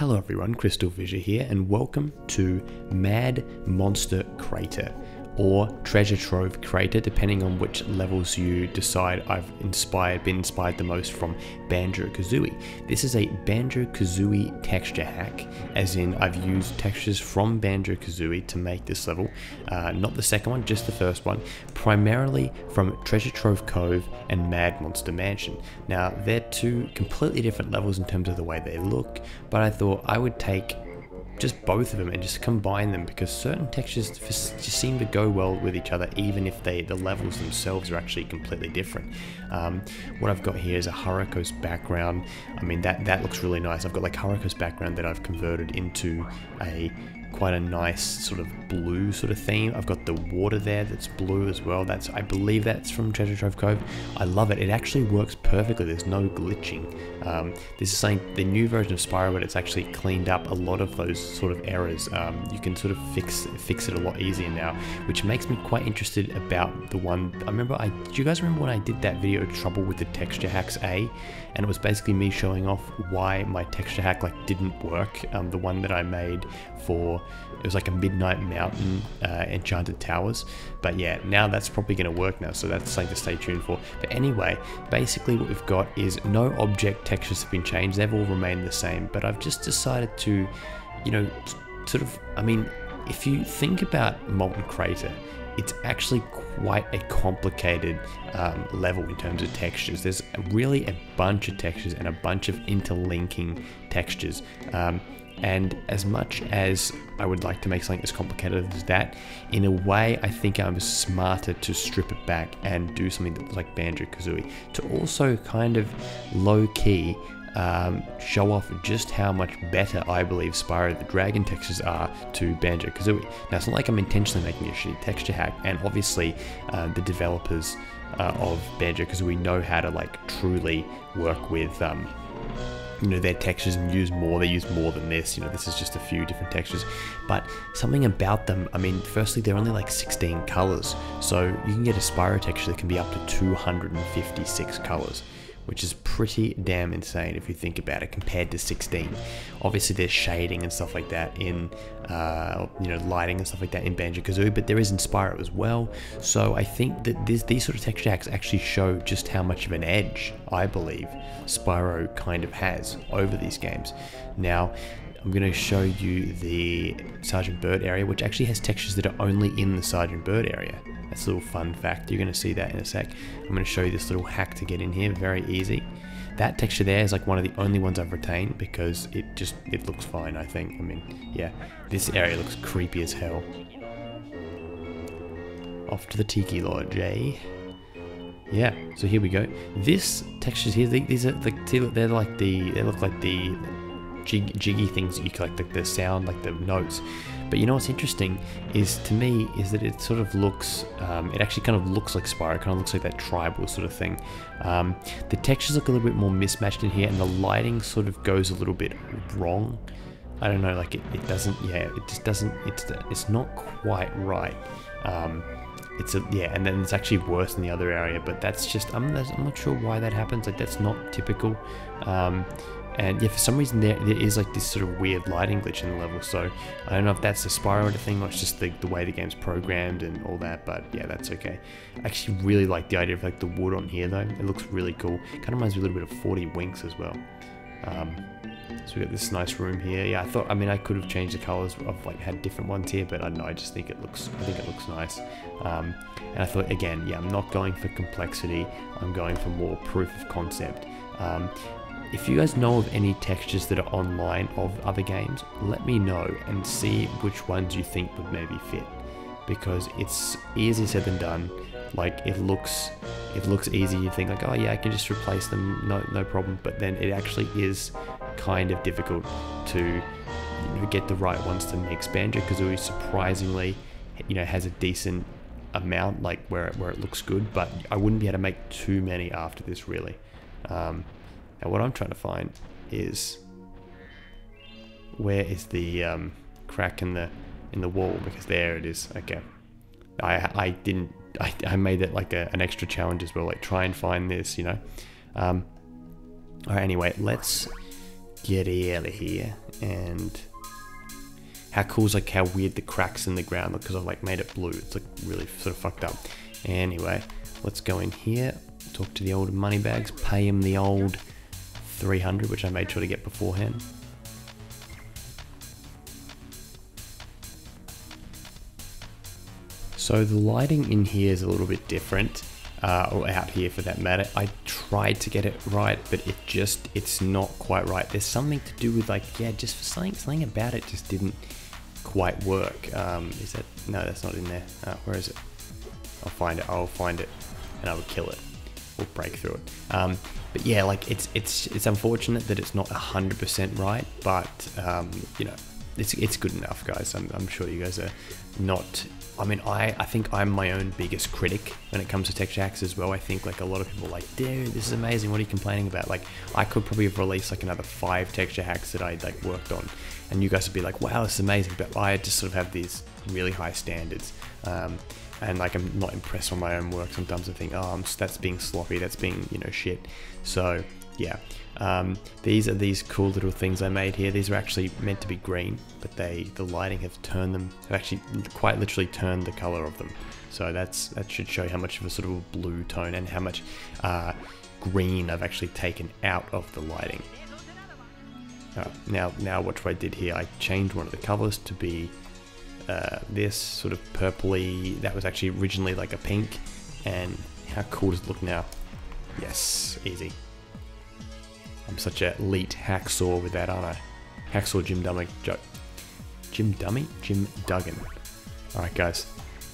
Hello everyone, CrystalFissure here, and welcome to Mad Monster Crater, or Treasure Trove Crater, depending on which levels you decide I've been inspired the most from Banjo Kazooie. This is a Banjo Kazooie texture hack, as in I've used textures from Banjo Kazooie to make this level, not the second one, just the first one, primarily from Treasure Trove Cove and Mad Monster Mansion. Now, they're two completely different levels in terms of the way they look, but I thought I would take just both of them and just combine them, because certain textures just seem to go well with each other, even if the levels themselves are actually completely different. What I've got here is a Hurricos background. I mean, that looks really nice. I've got like Hurricos background that I've converted into quite a nice sort of blue sort of theme. I've got the water there that's blue as well. I believe that's from Treasure Trove Cove. I love it. It actually works perfectly. There's no glitching. This is saying the new version of Spyro, it's actually cleaned up a lot of those sort of errors. You can sort of fix it a lot easier now, which makes me quite interested about the one. Do you guys remember when I did that video, Trouble with the Texture Hacks A? And it was basically me showing off why my texture hack didn't work. The one that I made for, it was like a Midnight Mountain Enchanted Towers. But yeah, now that's probably going to work now, so that's something to stay tuned for. But anyway, basically what we've got is no object textures have been changed. They've all remained the same, but I've just decided to, if you think about Molten Crater, it's actually quite a complicated level in terms of textures. There's really a bunch of textures and a bunch of interlinking textures. And as much as I would like to make something as complicated as that, in a way I think I was smarter to strip it back and do something that was like Banjo Kazooie, to also kind of low-key show off just how much better I believe Spyro the Dragon textures are to Banjo Kazooie. Now, it's not like I'm intentionally making a shitty texture hack, and obviously the developers of Banjo Kazooie know how to truly work with their textures and use more. They use more than this. This is just a few different textures, but something about them, firstly, they're only 16 colors, so you can get a Spyro texture that can be up to 256 colors, which is pretty damn insane if you think about it, compared to 16. Obviously there's shading and stuff like that in, lighting and stuff like that in Banjo Kazooie, but there is in Spyro as well. So I think that these sort of texture hacks actually show just how much of an edge I believe Spyro kind of has over these games. Now, I'm going to show you the Sergeant Bird area, which actually has textures that are only in the Sergeant Bird area. That's a little fun fact. You're going to see that in a sec. I'm going to show you this little hack to get in here. Very easy. That texture there is one of the only ones I've retained, because it looks fine, I think. Yeah, this area looks creepy as hell. Off to the Tiki Lodge, eh? Yeah, so here we go. This textures here, these are they look like the jiggy things that you collect, the sound, the notes. But you know what's interesting is, to me, is that it sort of looks, it actually kind of looks like Spyro, kind of looks like that tribal sort of thing. The textures look a little bit more mismatched in here, and the lighting sort of goes a little bit wrong. I don't know, it doesn't, yeah, it just doesn't, it's not quite right. And then it's actually worse in the other area, but that's just, I'm not sure why that happens. That's not typical. And yeah, for some reason there is this sort of weird lighting glitch in the level, so I don't know if that's the SpyroEdit thing or it's just the way the game's programmed and all that, but yeah, that's okay. I actually really like the idea of the wood on here though. It looks really cool. Kind of reminds me a little bit of 40 Winks as well. So we got this nice room here. Yeah, I could have changed the colors of had different ones here, but I don't know, I think it looks nice. And I thought, again, yeah, I'm not going for complexity, I'm going for more proof of concept. If you guys know of any textures that are online of other games, let me know and see which ones you think would maybe fit, because it's easier said than done. It looks easy. You think oh yeah, I can just replace them, no problem. But then it actually is kind of difficult to get the right ones to mix. Banjo Kazooie surprisingly, has a decent amount where it looks good, but I wouldn't be able to make too many after this really. Now what I'm trying to find is, where is the crack in the wall, because there it is. Okay, I made it an extra challenge as well, try and find this, Alright, anyway, let's get out of here. And how cool is like how weird the cracks in the ground look because I've like made it blue. It's like really sort of fucked up. Anyway, let's go in here, talk to the old moneybags, pay him the old 300, which I made sure to get beforehand. So the lighting in here is a little bit different, or out here for that matter. I tried to get it right, but it's not quite right. There's something to do with like, yeah, just for something about it just didn't quite work. Is that, no, that's not in there. Where is it? I'll find it, and I will kill it. We'll break through it. But yeah, like it's unfortunate that it's not 100% right, but you know, it's good enough, guys. I'm sure you guys are not. I mean, I think I'm my own biggest critic when it comes to texture hacks as well. I think like a lot of people are like, dude, this is amazing. What are you complaining about? Like, I could probably have released like another 5 texture hacks that I like worked on, and you guys would be like, wow, this is amazing. But I just sort of have these really high standards, and like I'm not impressed with my own work. Sometimes I think, oh, that's being sloppy. That's being, you know, shit. So yeah. These are these cool little things I made here. These are actually meant to be green, but the lighting have actually quite literally turned the color of them. So that should show you how much of a sort of a blue tone and how much green I've actually taken out of the lighting. Now watch what I did here. I changed one of the colors to be this sort of purpley. That was actually originally like a pink, and how cool does it look now? Yes, easy. I'm such an elite hacksaw with that, aren't I? Hacksaw Jim Duggan. Alright guys,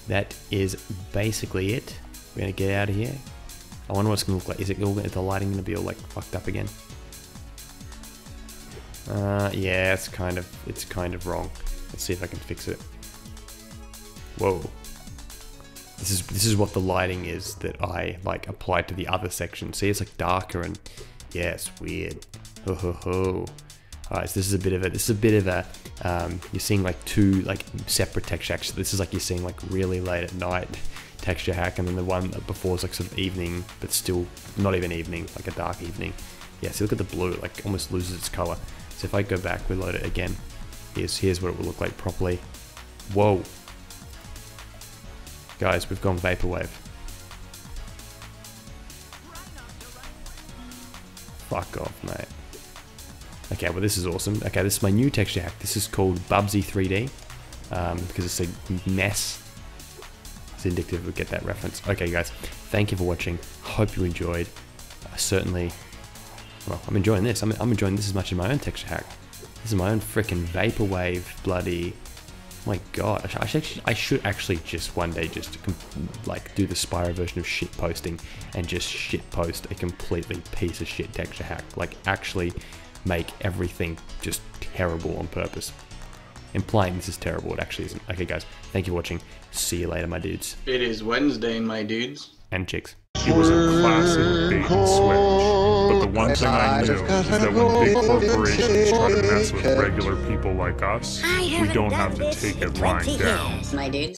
that is basically it. We're gonna get out of here. I wonder what it's gonna look like. Is the lighting gonna be all like fucked up again? Yeah, it's kind of wrong. Let's see if I can fix it. Whoa. This is what the lighting is that I like applied to the other section. See, it's like darker and yeah, it's weird. Ho ho ho. Alright, so this is a bit of a you're seeing like 2 like separate texture hacks. This is like you're seeing like really late at night texture hack, and then the one before is like sort of evening, but still not even evening, like a dark evening. Yeah, so look at the blue, it like almost loses its color. So if I go back, reload it again, here's what it will look like properly. Whoa. Guys, we've gone vaporwave. Fuck off, mate. Okay, well this is awesome. Okay, this is my new texture hack. This is called Bubsy 3D, because it's a mess. It's indicative of get that reference. Okay guys, thank you for watching. Hope you enjoyed. Well, I'm enjoying this. I'm enjoying this as much as my own texture hack. This is my own freaking vaporwave bloody... My god, I should actually just one day just like do the Spyro version of shit posting and just shit post a completely piece of shit texture hack. Like actually make everything just terrible on purpose. Implying this is terrible, it actually isn't. Okay guys, thank you for watching. See you later, my dudes. It is Wednesday, my dudes. And chicks. He was a classic bait and switch. But the one thing I knew is that when big corporations try to mess with regular people like us, we don't have to take it lying down. My dudes.